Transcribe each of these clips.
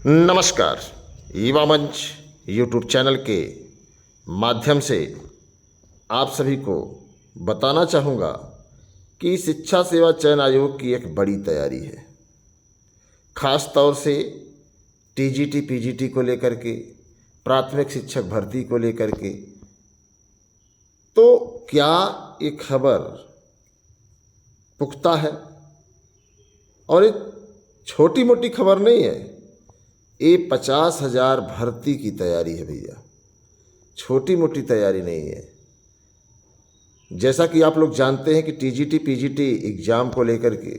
नमस्कार। युवा मंच यूट्यूब चैनल के माध्यम से आप सभी को बताना चाहूँगा कि शिक्षा सेवा चयन आयोग की एक बड़ी तैयारी है। ख़ास तौर से टीजीटी पीजीटी को लेकर के, प्राथमिक शिक्षक भर्ती को लेकर के। तो क्या ये खबर पुख्ता है? और ये छोटी मोटी खबर नहीं है, ये 50,000 भर्ती की तैयारी है भैया, छोटी मोटी तैयारी नहीं है। जैसा कि आप लोग जानते हैं कि टीजीटी पीजीटी एग्ज़ाम को लेकर के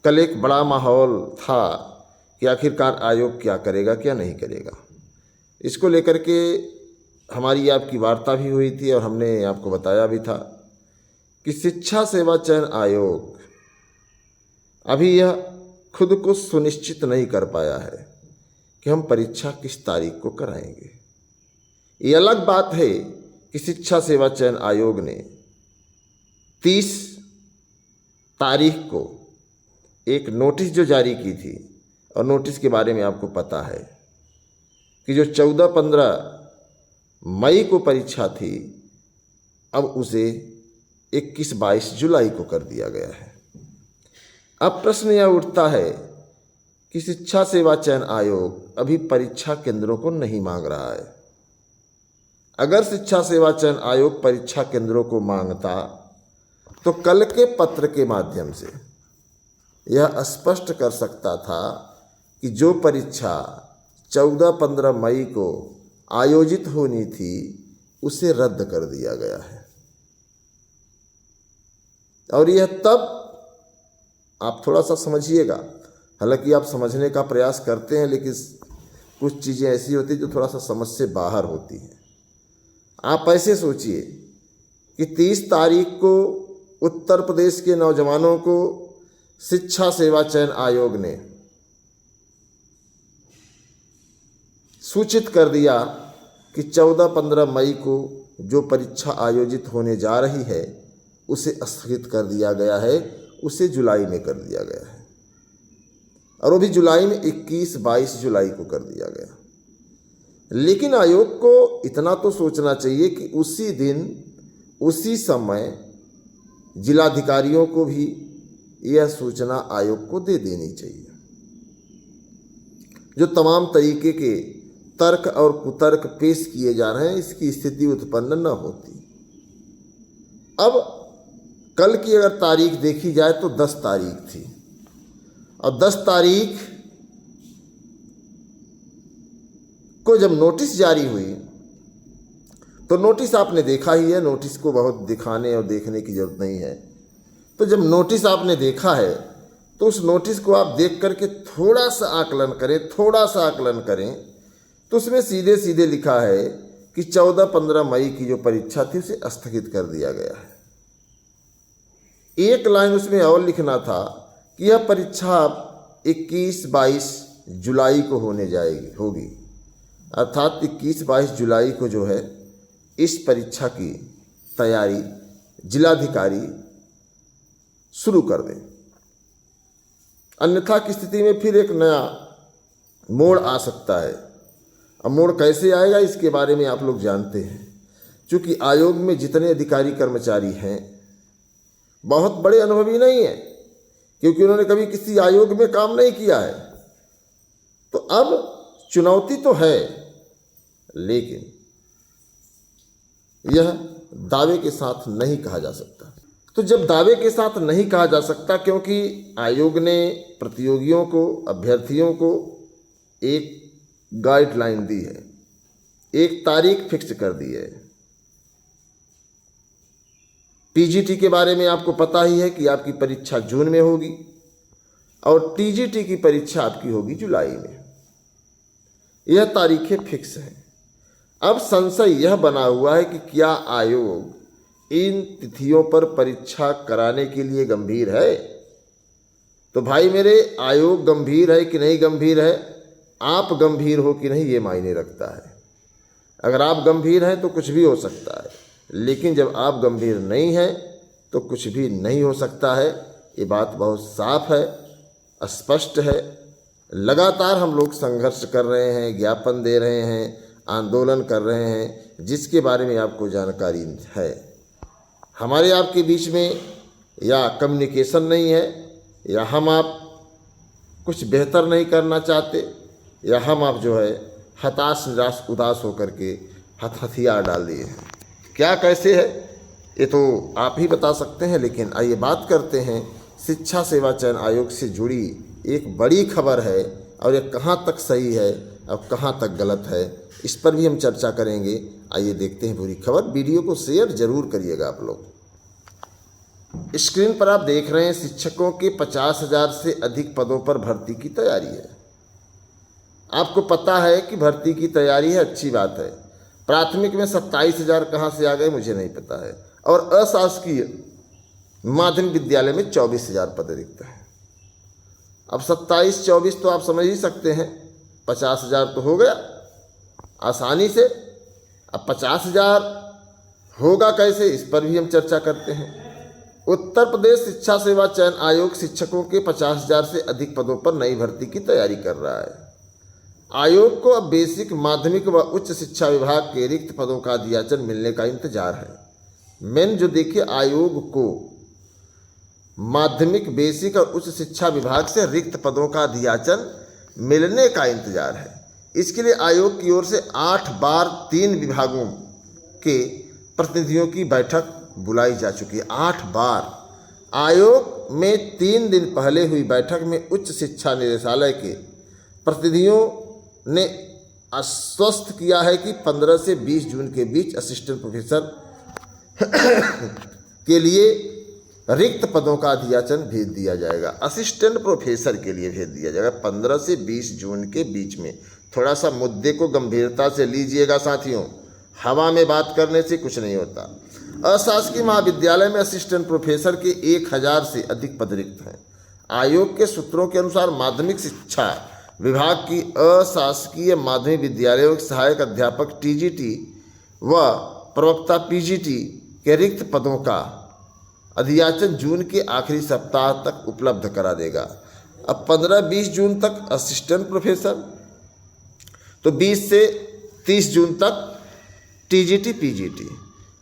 कल एक बड़ा माहौल था कि आखिरकार आयोग क्या करेगा क्या नहीं करेगा। इसको लेकर के हमारी आपकी वार्ता भी हुई थी और हमने आपको बताया भी था कि शिक्षा सेवा चयन आयोग अभी यह खुद को सुनिश्चित नहीं कर पाया है कि हम परीक्षा किस तारीख को कराएंगे। ये अलग बात है कि शिक्षा सेवा चयन आयोग ने 30 तारीख को एक नोटिस जो जारी की थी, और नोटिस के बारे में आपको पता है कि जो 14-15 मई को परीक्षा थी, अब उसे 21-22 जुलाई को कर दिया गया है। अब प्रश्न यह उठता है कि शिक्षा सेवा चयन आयोग अभी परीक्षा केंद्रों को नहीं मांग रहा है। अगर शिक्षा सेवा चयन आयोग परीक्षा केंद्रों को मांगता तो कल के पत्र के माध्यम से यह स्पष्ट कर सकता था कि जो परीक्षा 14-15 मई को आयोजित होनी थी उसे रद्द कर दिया गया है। और यह तब, आप थोड़ा सा समझिएगा, हालांकि आप समझने का प्रयास करते हैं, लेकिन कुछ चीज़ें ऐसी होती हैं जो थोड़ा सा समझ से बाहर होती हैं। आप ऐसे सोचिए कि 30 तारीख को उत्तर प्रदेश के नौजवानों को शिक्षा सेवा चयन आयोग ने सूचित कर दिया कि 14-15 मई को जो परीक्षा आयोजित होने जा रही है उसे स्थगित कर दिया गया है, उसे जुलाई में कर दिया गया है। और वो भी जुलाई में 21-22 जुलाई को कर दिया गया। लेकिन आयोग को इतना तो सोचना चाहिए कि उसी दिन उसी समय जिलाधिकारियों को भी यह सूचना आयोग को दे देनी चाहिए। जो तमाम तरीके के तर्क और कुतर्क पेश किए जा रहे हैं, इसकी स्थिति उत्पन्न न होती। अब कल की अगर तारीख देखी जाए तो 10 तारीख थी, और 10 तारीख को जब नोटिस जारी हुई तो नोटिस आपने देखा ही है, नोटिस को बहुत दिखाने और देखने की जरूरत नहीं है। तो जब नोटिस आपने देखा है तो उस नोटिस को आप देख करके थोड़ा सा आकलन करें तो उसमें सीधे सीधे लिखा है कि 14-15 मई की जो परीक्षा थी उसे स्थगित कर दिया गया है। एक लाइन उसमें और लिखना था कि यह परीक्षा 21-22 जुलाई को होगी, अर्थात 21-22 जुलाई को जो है इस परीक्षा की तैयारी जिलाधिकारी शुरू कर दें। अन्यथा की स्थिति में फिर एक नया मोड़ आ सकता है। अब मोड़ कैसे आएगा इसके बारे में आप लोग जानते हैं। चूँकि आयोग में जितने अधिकारी कर्मचारी हैं बहुत बड़े अनुभवी नहीं हैं, क्योंकि उन्होंने कभी किसी आयोग में काम नहीं किया है। तो अब चुनौती तो है, लेकिन यह दावे के साथ नहीं कहा जा सकता। तो जब दावे के साथ नहीं कहा जा सकता, क्योंकि आयोग ने प्रतियोगियों को, अभ्यर्थियों को एक गाइडलाइन दी है, एक तारीख फिक्स कर दी है। पीजीटी के बारे में आपको पता ही है कि आपकी परीक्षा जून में होगी और टीजीटी की परीक्षा आपकी होगी जुलाई में। यह तारीखें फिक्स हैं। अब संशय यह बना हुआ है कि क्या आयोग इन तिथियों पर परीक्षा कराने के लिए गंभीर है? तो भाई मेरे, आयोग गंभीर है कि नहीं गंभीर है, आप गंभीर हो कि नहीं, ये मायने रखता है। अगर आप गंभीर हैं तो कुछ भी हो सकता है, लेकिन जब आप गंभीर नहीं हैं तो कुछ भी नहीं हो सकता है। ये बात बहुत साफ है, स्पष्ट है। लगातार हम लोग संघर्ष कर रहे हैं, ज्ञापन दे रहे हैं, आंदोलन कर रहे हैं, जिसके बारे में आपको जानकारी है। हमारे आपके बीच में या कम्युनिकेशन नहीं है, या हम आप कुछ बेहतर नहीं करना चाहते, या हम आप जो है हताश निराश उदास होकर के हथियार डाल दिए हैं। क्या कैसे है ये तो आप ही बता सकते हैं। लेकिन आइए बात करते हैं शिक्षा सेवा चयन आयोग से जुड़ी एक बड़ी खबर है, और ये कहाँ तक सही है और कहाँ तक गलत है, इस पर भी हम चर्चा करेंगे। आइए देखते हैं पूरी खबर। वीडियो को शेयर जरूर करिएगा आप लोग। स्क्रीन पर आप देख रहे हैं शिक्षकों के 50,000 से अधिक पदों पर भर्ती की तैयारी है। आपको पता है कि भर्ती की तैयारी है, अच्छी बात है। प्राथमिक में 27,000 कहाँ से आ गए मुझे नहीं पता है, और अशासकीय माध्यमिक विद्यालय में 24,000 पद रिक्त हैं। अब 27-24 तो आप समझ ही सकते हैं, 50,000 तो हो गया आसानी से। अब 50,000 होगा कैसे, इस पर भी हम चर्चा करते हैं। उत्तर प्रदेश शिक्षा सेवा चयन आयोग शिक्षकों के 50,000 से अधिक पदों पर नई भर्ती की तैयारी कर रहा है। आयोग को अब बेसिक, माध्यमिक व उच्च शिक्षा विभाग के रिक्त पदों का अधियाचन मिलने का इंतजार है। मेन जो देखिए, आयोग को माध्यमिक, बेसिक और उच्च शिक्षा विभाग से रिक्त पदों का अधियाचन मिलने का इंतजार है। इसके लिए आयोग की ओर से 8 बार 3 विभागों के प्रतिनिधियों की बैठक बुलाई जा चुकी है। 8 बार। आयोग में 3 दिन पहले हुई बैठक में उच्च शिक्षा निदेशालय के प्रतिनिधियों ने आश्वस्त किया है कि 15 से 20 जून के बीच असिस्टेंट प्रोफेसर के लिए रिक्त पदों का अधियाचन भेज दिया जाएगा। असिस्टेंट प्रोफेसर के लिए भेज दिया जाएगा 15 से 20 जून के बीच में। थोड़ा सा मुद्दे को गंभीरता से लीजिएगा साथियों, हवा में बात करने से कुछ नहीं होता। अशासकीय महाविद्यालय में असिस्टेंट प्रोफेसर के 1,000 से अधिक पद रिक्त हैं। आयोग के सूत्रों के अनुसार माध्यमिक शिक्षा विभाग की अशासकीय माध्यमिक विद्यालयों के सहायक अध्यापक TGT व प्रवक्ता PGT के रिक्त पदों का अधियाचन जून के आखिरी सप्ताह तक उपलब्ध करा देगा। अब 15-20 जून तक असिस्टेंट प्रोफेसर, तो 20 से 30 जून तक TGT PGT।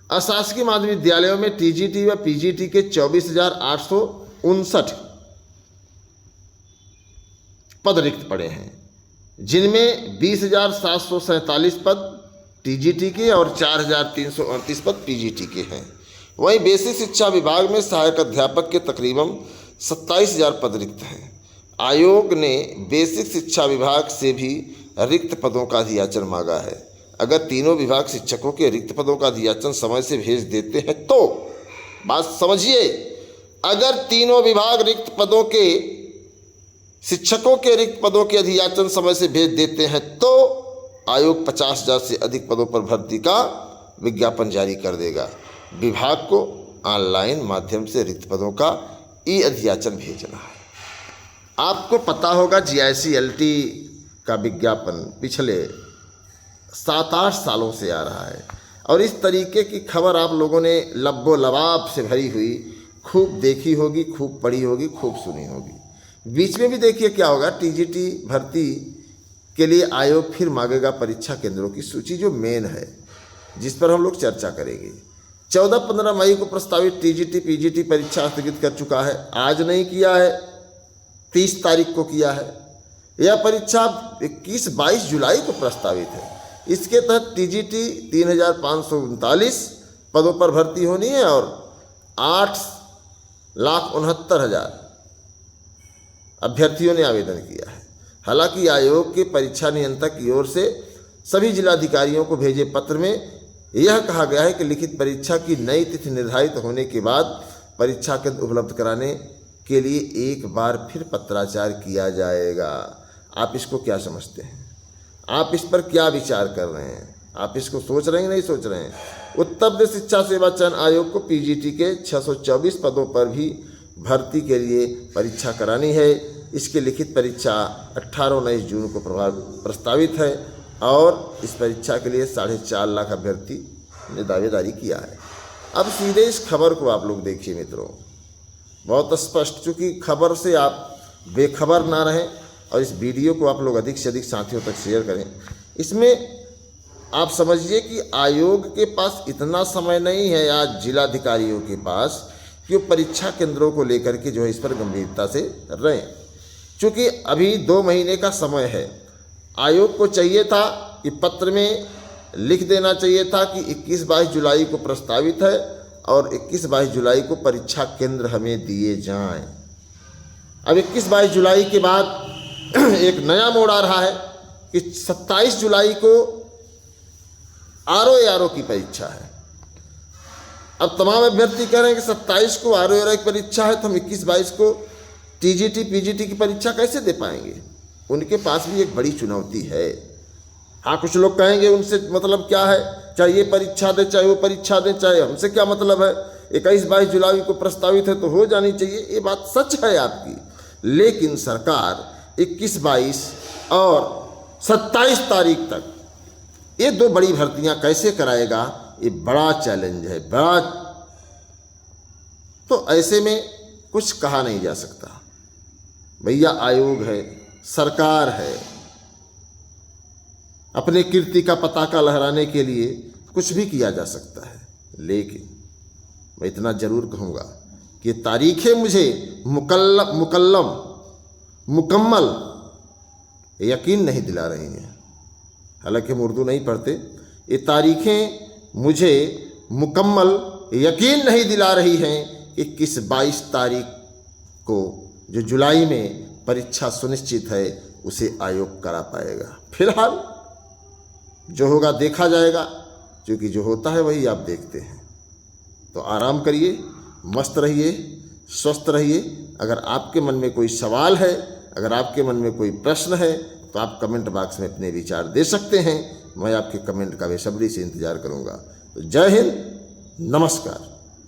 अशासकीय माध्यमिक विद्यालयों में TGT व PGT के 24,859 पद रिक्त पड़े हैं, जिनमें 20,747 पद TGT के और 4,338 पद PGT के हैं। वहीं बेसिक शिक्षा विभाग में सहायक अध्यापक के तकरीबन 27,000 पद रिक्त हैं। आयोग ने बेसिक शिक्षा विभाग से भी रिक्त पदों का अधियाचन मांगा है। अगर तीनों विभाग शिक्षकों के रिक्त पदों का अधियाचन समय से भेज देते हैं तो, बात समझिए, अगर तीनों विभाग रिक्त पदों के, शिक्षकों के रिक्त पदों के अधियाचन समय से भेज देते हैं तो आयोग 50,000 से अधिक पदों पर भर्ती का विज्ञापन जारी कर देगा। विभाग को ऑनलाइन माध्यम से रिक्त पदों का अधियाचन भेजना है। आपको पता होगा GICLT का विज्ञापन पिछले 7-8 सालों से आ रहा है, और इस तरीके की खबर आप लोगों ने लब्बो लबाब से भरी हुई खूब देखी होगी, खूब पढ़ी होगी, खूब सुनी होगी। बीच में भी देखिए क्या होगा, TGT भर्ती के लिए आयोग फिर मांगेगा परीक्षा केंद्रों की सूची, जो मेन है, जिस पर हम लोग चर्चा करेंगे। 14-15 मई को प्रस्तावित TGT PGT परीक्षा स्थगित कर चुका है। आज नहीं किया है, 30 तारीख को किया है। यह परीक्षा 21-22 जुलाई को प्रस्तावित है। इसके तहत TGT 3,539 पदों पर भर्ती होनी है और 8,69,000 अभ्यर्थियों ने आवेदन किया है। हालांकि आयोग के परीक्षा नियंत्रक की ओर से सभी जिलाधिकारियों को भेजे पत्र में यह कहा गया है कि लिखित परीक्षा की नई तिथि निर्धारित होने के बाद परीक्षा केंद्र उपलब्ध कराने के लिए एक बार फिर पत्राचार किया जाएगा। आप इसको क्या समझते हैं? आप इस पर क्या विचार कर रहे हैं? आप इसको सोच रहे हैं, नहीं सोच रहे हैं? उत्तर प्रदेश शिक्षा सेवा चयन आयोग को PGT के 624 पदों पर भी भर्ती के लिए परीक्षा करानी है। इसकी लिखित परीक्षा 18-19 जून को प्रस्तावित है और इस परीक्षा के लिए 4.5 लाख अभ्यर्थी ने दावेदारी किया है। अब सीधे इस खबर को आप लोग देखिए मित्रों, बहुत स्पष्ट, चूँकि खबर से आप बेखबर ना रहें और इस वीडियो को आप लोग अधिक से अधिक साथियों तक शेयर करें। इसमें आप समझिए कि आयोग के पास इतना समय नहीं है आज जिलाधिकारियों के पास कि वो परीक्षा केंद्रों को लेकर के जो है इस पर गंभीरता से रहें। चूँकि अभी 2 महीने का समय है, आयोग को चाहिए था कि पत्र में लिख देना चाहिए था कि 21-22 जुलाई को प्रस्तावित है और 21-22 जुलाई को परीक्षा केंद्र हमें दिए जाएं। अब 21-22 जुलाई के बाद एक नया मोड़ आ रहा है कि 27 जुलाई को आरओ की परीक्षा है। अब तमाम अभ्यर्थी कह रहे हैं कि 27 को आरओ की परीक्षा है तो हम 21-22 को टीजीटी पीजीटी की परीक्षा कैसे दे पाएंगे। उनके पास भी एक बड़ी चुनौती है। हाँ, कुछ लोग कहेंगे उनसे मतलब क्या है, चाहे ये परीक्षा दे चाहे वो परीक्षा दे, चाहे हमसे क्या मतलब है, 21-22 जुलाई को प्रस्तावित है तो हो जानी चाहिए। ये बात सच है आपकी, लेकिन सरकार 21-22 और 27 तारीख तक ये 2 बड़ी भर्तियां कैसे कराएगा, ये बड़ा चैलेंज है, बड़ा। तो ऐसे में कुछ कहा नहीं जा सकता। भैया आयोग है, सरकार है, अपने कीर्ति का पताका लहराने के लिए कुछ भी किया जा सकता है। लेकिन मैं इतना जरूर कहूँगा कि तारीखें मुझे मुकम्मल यकीन नहीं दिला रही हैं। हालांकि हम उर्दू नहीं पढ़ते, ये तारीखें मुझे मुकम्मल यकीन नहीं दिला रही हैं कि किस 22 तारीख को जो जुलाई में परीक्षा सुनिश्चित है उसे आयोग करा पाएगा। फिलहाल जो होगा देखा जाएगा, क्योंकि जो होता है वही आप देखते हैं। तो आराम करिए, मस्त रहिए, स्वस्थ रहिए। अगर आपके मन में कोई सवाल है, अगर आपके मन में कोई प्रश्न है तो आप कमेंट बॉक्स में अपने विचार दे सकते हैं। मैं आपके कमेंट का बेसब्री से इंतजार करूंगा। तो जय हिंद, नमस्कार।